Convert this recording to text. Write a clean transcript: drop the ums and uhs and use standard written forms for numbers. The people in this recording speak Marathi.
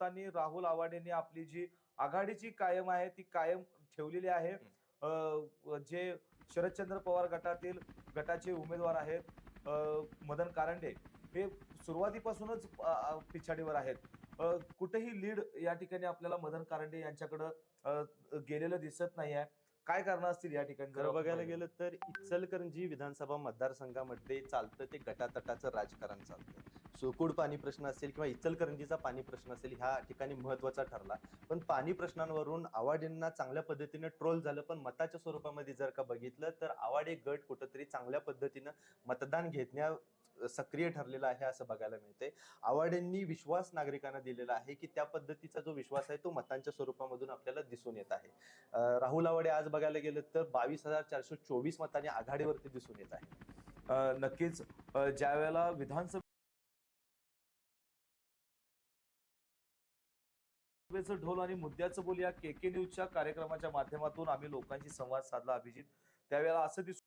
मतांनी राहुल आवाडेंनी आपली जी आघाडीची कायम आहे ती कायम ठेवलेली आहे. जे शरदचंद्र पवार गटाचे उमेदवार आहेत, मदन कारंडे, हे सुरुवातीपासूनच पिछाडीवर आहेत. कुठेही लीड या ठिकाणी आपल्याला मदन कारंडे यांच्याकडे गेलेलं दिसत नाही आहे. काय कारण असतील या ठिकाणी जर खरं बघायला गेलं तर इचलकरंजी विधानसभा मतदारसंघामध्ये चालतं ते गटातटाचं राजकारण चालतं. सोकूड पाणी प्रश्न असेल किंवा इचलकरंजीचा पाणी प्रश्न असेल, ह्या ठिकाणी महत्वाचा ठरला. पण पाणी प्रश्नांवरून आवाडेंना चांगल्या पद्धतीने ट्रोल झालं. पण मताच्या स्वरूपामध्ये जर का बघितलं तर आवाडे गट कुठंतरी चांगल्या पद्धतीनं मतदान घेण्यात सक्रिय ठरलेला आहे असं बघायला मिळते. आवाडेंनी विश्वास नागरिकांना दिलेला आहे की त्या पद्धतीचा जो विश्वास आहे तो मतांच्या स्वरूपामधून आपल्याला दिसून येत आहे. राहुल आवाडे आज बघायला गेलं तर 22,424 मतांनी आघाडीवरती दिसून येत आहे. नक्कीच ज्या वेळेला विधानसभेचं ढोल आणि मुद्द्याचं बोल या KK न्यूजच्या कार्यक्रमाच्या माध्यमातून आम्ही लोकांशी संवाद साधला अभिजित, त्यावेळेला असं दिसून